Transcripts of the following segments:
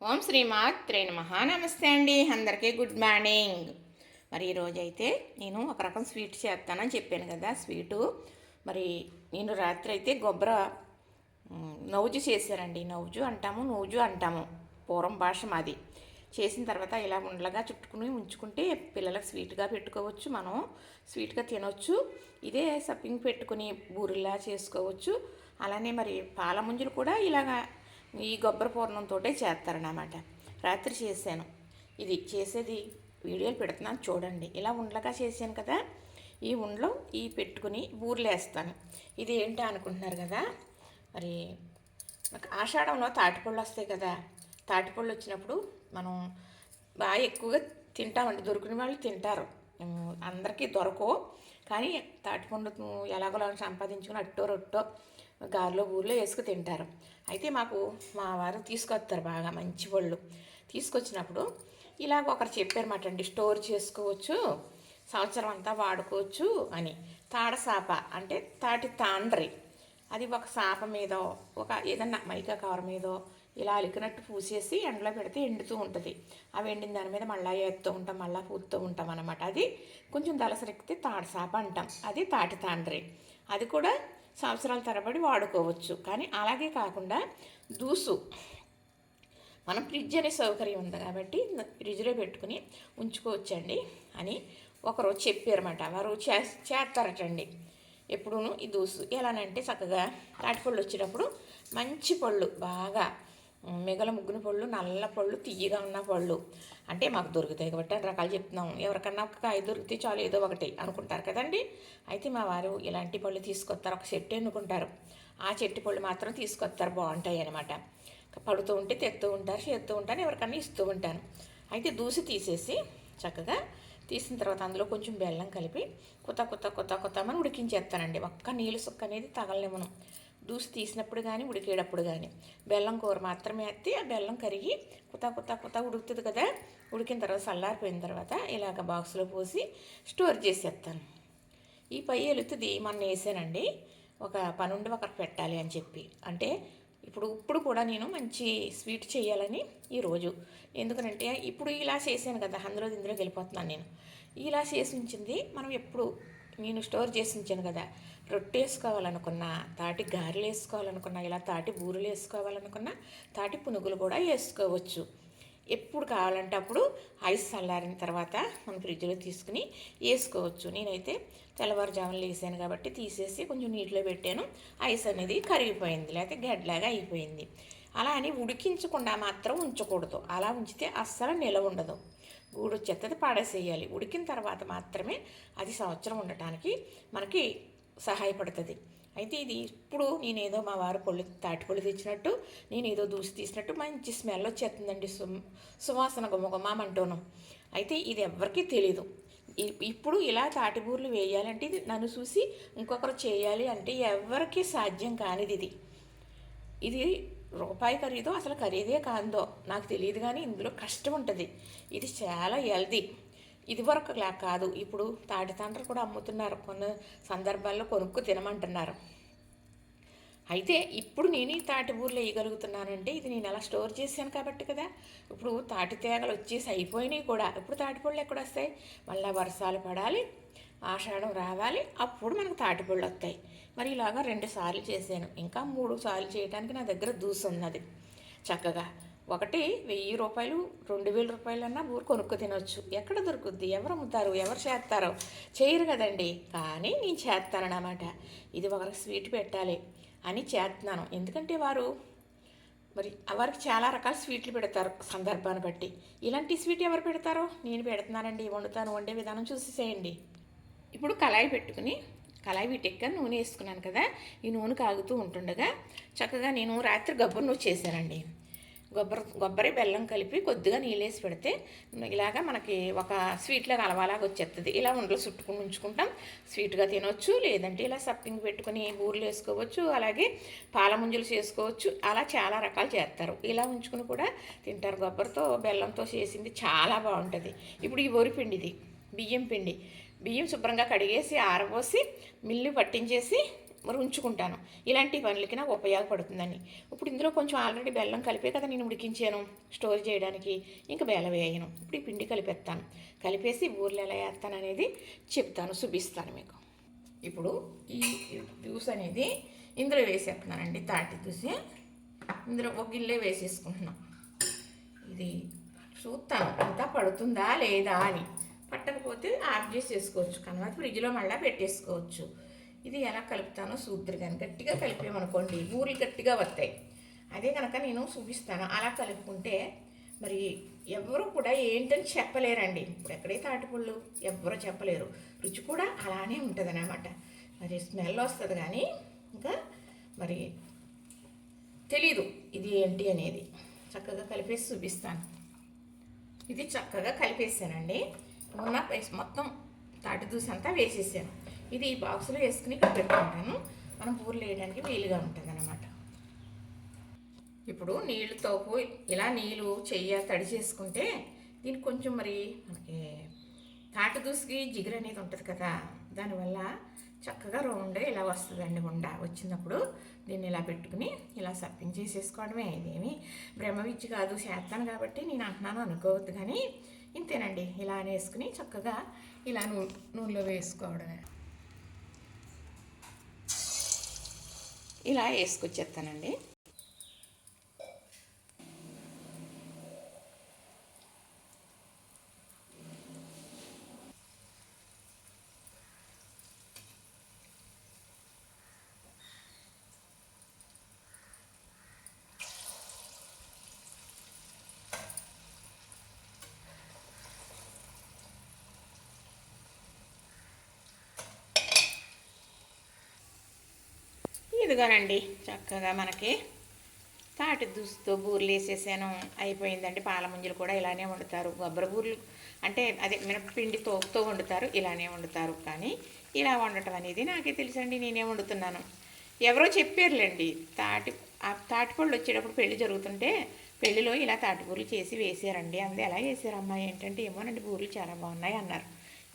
ఓం శ్రీమాత్రే నమః. నమస్తే అండి, అందరికీ గుడ్ మార్నింగ్. మరి ఈరోజైతే నేను ఒక రకం స్వీట్ చేస్తానని చెప్పాను కదా. స్వీటు మరి నేను రాత్రి అయితే నవ్జు చేశానండి. నవ్జు అంటాము, నూజు అంటాము, పూర్వం భాష మాది. చేసిన తర్వాత ఇలా ఉండలుగా చుట్టుకుని ఉంచుకుంటే పిల్లలకు స్వీట్గా పెట్టుకోవచ్చు, మనం స్వీట్గా తినవచ్చు. ఇదే సప్పింగ్ పెట్టుకుని బూరెలా చేసుకోవచ్చు. అలానే మరి పాల ముంజలు కూడా ఇలాగా ఈ కొబ్బరి పూర్ణంతో చేస్తారన్నమాట. రాత్రి చేశాను. ఇది చేసేది వీడియోలు పెడుతున్నాను చూడండి. ఇలా ఉండలుగా చేశాను కదా. ఈ ఉండలో ఈ పెట్టుకుని బూరెలు వేస్తాను. ఇది ఏంటి అనుకుంటున్నారు కదా. మరి నాకు ఆషాఢంలో తాటిపళ్ళు వస్తాయి కదా. తాటిపళ్ళు వచ్చినప్పుడు మనం బాగా ఎక్కువగా తింటామండి. దొరికిన వాళ్ళు తింటారు, అందరికీ దొరకవు. కానీ తాటిపండు ఎలాగోలా సంపాదించుకుని అట్టో రొట్టో గారెలో ఊర్లో వేసుకు తింటారు. అయితే మా వారు తీసుకొస్తారు బాగా మంచి పళ్ళు. తీసుకొచ్చినప్పుడు ఇలాగ ఒకరు చెప్పారన్నమాట అండి, స్టోర్ చేసుకోవచ్చు, సంవత్సరం అంతా వాడుకోవచ్చు అని. తాడసాప అంటే తాటి తాండ్రి, అది ఒక సాప మీదో ఒక ఏదన్నా మైకా కవర్ మీదో ఇలా అలికినట్టు పూసేసి ఎండలో పెడితే ఎండుతూ ఉంటుంది. అవి ఎండిన దాని మీద మళ్ళీ వేస్తూ ఉంటాం, మళ్ళీ పూస్తూ ఉంటాం అన్నమాట. అది కొంచెం దలసరెక్కితే తాడసాప అంటాం. అది తాటి తాండ్రి. అది కూడా సంవత్సరాల తరబడి వాడుకోవచ్చు. కానీ అలాగే కాకుండా దూసు, మనం ఫ్రిడ్జ్ అనే సౌకర్యం ఉంది కాబట్టి ఫ్రిడ్జ్లో పెట్టుకుని ఉంచుకోవచ్చండి అని ఒకరోజు చెప్పారన్నమాట. వారు చేస్తారటండి ఎప్పుడూను. ఈ దూసు ఎలానంటే చక్కగా తాటిపళ్ళు వచ్చినప్పుడు మంచి పళ్ళు, బాగా మిగల ముగ్గున పళ్ళు, నల్ల పళ్ళు, తియ్యగా ఉన్న పళ్ళు అంటే మాకు దొరుకుతాయి కాబట్టి అన్ని రకాలు చెప్తున్నాము. ఎవరికన్నా ఒక కాయ దొరికితే చాలు ఏదో ఒకటి అనుకుంటారు కదండి. అయితే మా వారు ఇలాంటి పళ్ళు తీసుకొస్తారు. ఒక చెట్టు ఎన్నుకుంటారు, ఆ చెట్టు పళ్ళు మాత్రం తీసుకొస్తారు, బాగుంటాయి అనమాట. పడుతూ ఉంటే తెస్తూ ఉంటారు, చేస్తూ ఉంటాను, ఎవరికన్నా ఇస్తూ ఉంటాను. అయితే దూసి తీసేసి చక్కగా తీసిన తర్వాత అందులో కొంచెం బెల్లం కలిపి కొత్తమని ఉడికించేస్తానండి. ఒక్క నీళ్ళు సుక్క అనేది తగలనివ్వను. దూసి తీసినప్పుడు కానీ ఉడికేటప్పుడు కానీ బెల్లం కూర మాత్రమే వేస్తే ఆ బెల్లం కరిగి కుత ఉడుకుతుంది కదా. ఉడికిన తర్వాత చల్లారిపోయిన తర్వాత ఇలాగ బాక్స్లో పోసి స్టోర్ చేసేస్తాను. ఈ పై ఎలుతుంది మొన్న వేసానండి. ఒక పనుండి ఒకరికి పెట్టాలి అని చెప్పి. అంటే ఇప్పుడు కూడా నేను మంచి స్వీట్ చేయాలని ఈరోజు, ఎందుకనంటే ఇప్పుడు ఇలా చేశాను కదా, ఇందులోకి వెళ్ళిపోతున్నాను నేను. ఇలా చేసి ఉంచింది మనం ఎప్పుడు నేను స్టోర్ చేసి ఉంచాను కదా. రొట్టె వేసుకోవాలనుకున్నా, తాటి గారెలు వేసుకోవాలనుకున్నా, ఇలా తాటి బూరెలు వేసుకోవాలనుకున్నా, తాటి పునుగులు కూడా వేసుకోవచ్చు. ఎప్పుడు కావాలంటే అప్పుడు ఐస్ చల్లారిన తర్వాత మనం ఫ్రిడ్జ్లో తీసుకుని వేసుకోవచ్చు. నేనైతే తెల్లవారుజామున వేసాను కాబట్టి తీసేసి కొంచెం నీటిలో పెట్టాను. ఐస్ అనేది కరిగిపోయింది, లేకపోతే గడ్డలాగా అయిపోయింది. అలా అని ఉడికించకుండా మాత్రం ఉంచకూడదు. అలా ఉంచితే అస్సలు నిలవ ఉండదు, గూడు చెత్తది పాడేసేయాలి. ఉడికిన తర్వాత మాత్రమే అది సంవత్సరం ఉండటానికి మనకి సహాయపడుతుంది. అయితే ఇది ఇప్పుడు నేనేదో మా వారు తాటిపళ్ళు తెచ్చినట్టు, నేనేదో దూసి తీసినట్టు మంచి స్మెల్ వచ్చేస్తుందండి, సువాసన గుమగుమంటూను. అయితే ఇది ఎవరికీ తెలీదు. ఇప్పుడు ఇలా తాటిబూర్లు వేయాలంటే ఇది నన్ను చూసి ఇంకొకరు చేయాలి అంటే ఎవరికీ సాధ్యం కానిది. ఇది రూపాయి ఖరీదో అసలు ఖరీదే కాందో నాకు తెలియదు, కానీ ఇందులో కష్టం ఉంటుంది. ఇది చాలా హెల్దీ. ఇదివరకు కాదు, ఇప్పుడు తాటి తండ్రి కూడా అమ్ముతున్నారు, కొన్ని సందర్భాల్లో కొనుక్కు తినమంటున్నారు. అయితే ఇప్పుడు నేను ఈ తాటి బూరెలు వేయగలుగుతున్నానంటే ఇది నేను అలా స్టోర్ చేశాను కాబట్టి కదా. ఇప్పుడు తాటి తేగలు వచ్చేసి అయిపోయినాయి కూడా. ఇప్పుడు తాటిపళ్ళు ఎక్కడ వస్తాయి? మళ్ళీ వర్షాలు పడాలి, ఆషాఢం రావాలి, అప్పుడు మనకు తాటిపళ్ళు వస్తాయి. మరి ఇలాగా 2 సార్లు చేశాను. ఇంకా 3 సార్లు చేయడానికి నా దగ్గర దూసు ఉన్నది. చక్కగా ఒకటి 1000 రూపాయలు, 2000 రూపాయలన్నా ఊరు కొనుక్కు తినొచ్చు. ఎక్కడ దొరుకుద్ది? ఎవరు అమ్ముతారు? ఎవరు చేస్తారో? చేయరు కదండి. కానీ నేను చేస్తానన్నమాట. ఇది ఒకరికి స్వీట్ పెట్టాలి అని చేస్తున్నాను. ఎందుకంటే వారికి చాలా రకాల స్వీట్లు పెడతారు సందర్భాన్ని బట్టి. ఇలాంటి స్వీట్ ఎవరు పెడతారో నేను పెడుతున్నానండి. వండుతాను, వండే విధానం చూసేసేయండి. ఇప్పుడు కళాయి పెట్టుకుని, కళాయి వీటెక్క నూనె వేసుకున్నాను కదా. ఈ నూనె కాగుతూ ఉంటుండగా చక్కగా నేను రాత్రి గబ్బర్ నూనె చేశానండి. కొబ్బరి బెల్లం కలిపి కొద్దిగా నీళ్ళు వేసి పెడితే ఇలాగా మనకి ఒక స్వీట్లాగా అలవాలాగా వచ్చేస్తుంది. ఇలా ఉండలు చుట్టుకుని ఉంచుకుంటాం, స్వీట్గా తినవచ్చు. లేదంటే ఇలా సప్పింగ్ పెట్టుకుని బూరెలు వేసుకోవచ్చు, అలాగే పాల ముంజలు చేసుకోవచ్చు. అలా చాలా రకాలు చేస్తారు. ఇలా ఉంచుకుని కూడా తింటారు. కొబ్బరితో బెల్లంతో చేసింది చాలా బాగుంటుంది. ఇప్పుడు ఈ వరిపిండిది బియ్యం శుభ్రంగా కడిగేసి ఆరబోసి మిల్లు పట్టించేసి మరి ఉంచుకుంటాను. ఇలాంటి పనులకి నాకు ఉపయోగపడుతుందని. ఇప్పుడు ఇందులో కొంచెం ఆల్రెడీ బెల్లం కలిపే కదా నేను ఉడికించాను స్టోర్ చేయడానికి. ఇంకా బెల్లం వేయను. ఇప్పుడు ఈ పిండి కలిపేస్తాను. కలిపేసి బూరెలు ఎలా వేస్తాను అనేది చెప్తాను, చూపిస్తాను మీకు. ఇప్పుడు ఈ జ్యూస్ అనేది ఇందులో వేసేస్తున్నానండి. తాటి దూసి ఇందులో ఒక గిన్నె వేసేసుకుంటున్నాం. ఇది చూస్తాను అంతా పడుతుందా లేదా అని. పట్టకపోతే ఆఫ్ చేసేసుకోవచ్చు, కనవాత ఫ్రిడ్జ్లో మళ్ళీ పెట్టేసుకోవచ్చు. ఇది ఎలా కలుపుతానో చూద్దరు కానీ గట్టిగా కలిపామనుకోండి బూరెలు గట్టిగా వస్తాయి. అదే కనుక నేను చూపిస్తాను. అలా కలుపుకుంటే మరి ఎవరు కూడా ఏంటని చెప్పలేరండి. ఇప్పుడు ఎక్కడైతే తాటిపళ్ళు ఎవరో చెప్పలేరు. రుచి కూడా అలానే ఉంటుంది అన్నమాట. మరి స్మెల్ వస్తుంది కానీ ఇంకా మరి తెలీదు ఇది ఏంటి అనేది. చక్కగా కలిపేసి చూపిస్తాను. ఇది చక్కగా కలిపేసానండి. ఉన్న మొత్తం తాటి దూసి అంతా వేసేసాను. ఇది ఈ బాక్స్లో వేసుకుని ఇక్కడ పెట్టుకుంటాను. మనం బూరెలు వేయడానికి వీలుగా ఉంటుంది అన్నమాట. ఇప్పుడు నీళ్ళతో ఇలా నీళ్ళు తడి చేసుకుంటే దీనికి కొంచెం మరి మనకి తాటి దూసికి జిగురు అనేది ఉంటుంది కదా, దానివల్ల చక్కగా రౌండ్గా ఇలా వస్తుందండి. వచ్చినప్పుడు దీన్ని ఇలా పెట్టుకుని ఇలా సప్పింగ్ చేసేసుకోవడమే. ఇదేమి బ్రహ్మ విద్య కాదు, చేస్తాను కాబట్టి నేను అంటున్నాను అనుకోవద్దు. కానీ ఇంతేనండి. ఇలా వేసుకుని చక్కగా ఇలా నూనెలో వేసుకోవడమే. ఇలా వేసుకొచ్చేస్తానండి. ఇదిగోనండి చక్కగా మనకి తాటి దూసితో బూరెలు వేసేసాను. అయిపోయిందండి. పాల ముంజలు కూడా ఇలానే వండుతారు. కొబ్బరి బూరెలు అంటే అదే మినపపిండి తోపుతో వండుతారు, ఇలానే వండుతారు. కానీ ఇలా వండటం అనేది నాకే తెలుసండి, నేనే వండుతున్నాను. ఎవరో చెప్పారులేండి. తాటిపళ్ళు వచ్చేటప్పుడు పెళ్లి జరుగుతుంటే పెళ్లిలో ఇలా తాటి బూరెలు చేసి వేసారండి. అందే ఎలా వేసారమ్మా ఏంటంటే ఏమోనండి బూరెలు చాలా బాగున్నాయి అన్నారు.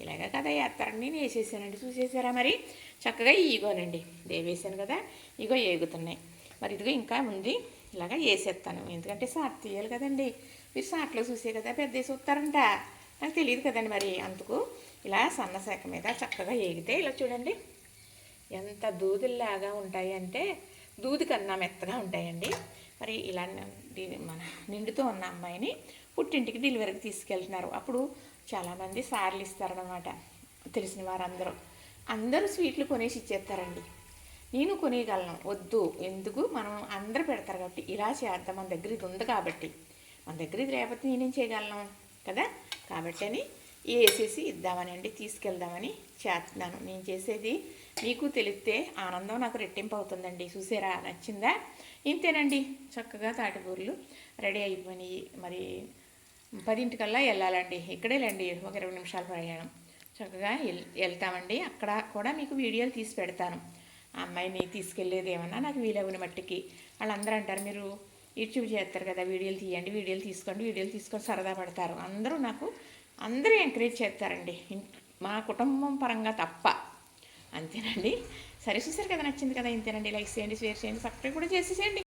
ఇలాగ కదా వేస్తారని నేను వేసేసానండి. చూసేసారా మరి చక్కగా ఇగోనండి వేసాను కదా, ఇగో ఏగుతున్నాయి. మరి ఇదిగో ఇంకా ఉంది. ఇలాగ వేసేస్తాను. ఎందుకంటే సాట్ తీయాలి కదండి. మీరు సాట్లో చూసే కదా పెద్ద చూస్తారంట, నాకు తెలియదు కదండి. మరి అందుకు ఇలా సన్న శాఖ మీద చక్కగా ఏగితే ఇలా చూడండి ఎంత దూదుల్లాగా ఉంటాయి అంటే దూది కన్నా మెత్తగా ఉంటాయండి. మరి ఇలా మన నిండుతో ఉన్న అమ్మాయిని పుట్టింటికి డెలివరీకి తీసుకెళ్తున్నారు. అప్పుడు చాలామంది సార్లు ఇస్తారనమాట. తెలిసిన అందరూ స్వీట్లు కొనేసి ఇచ్చేస్తారండి. నేను కొనేయగలను, వద్దు ఎందుకు, మనం అందరూ పెడతారు కాబట్టి ఇలా చేద్దాం. మన దగ్గర ఇది ఉంది కాబట్టి, మన దగ్గర ఇది లేకపోతే నేనేం చేయగలను కదా. కాబట్టి అని వేసేసి ఇద్దామనండి, తీసుకెళ్దామని చేస్తున్నాను. నేను చేసేది మీకు తెలిస్తే ఆనందం నాకు రెట్టింపు అవుతుందండి. చూసారా, నచ్చిందా? ఇంతేనండి. చక్కగా తాటిబూరెలు రెడీ అయిపోయినాయి. మరి 10 వెళ్ళాలండి. ఇక్కడేలేండి ఒక 20 నిమిషాల ప్రయాణం. చక్కగా వెళ్తామండి. అక్కడ కూడా మీకు వీడియోలు తీసి పెడతాను. ఆ అమ్మాయిని తీసుకెళ్ళేది ఏమన్నా నాకు వీలవుని మట్టికి. వాళ్ళందరూ అంటారు మీరు యూట్యూబ్ చేస్తారు కదా, వీడియోలు తీయండి, వీడియోలు తీసుకొని సరదా పడతారు. అందరూ ఎంకరేజ్ చేస్తారండి, మా కుటుంబం పరంగా తప్ప. అంతేనండి. సరే చూసారు కదా, నచ్చింది కదా, ఇంతేనండి. లైక్ చేయండి, షేర్ చేయండి, సబ్స్క్రైబ్ కూడా చేసేసేయండి.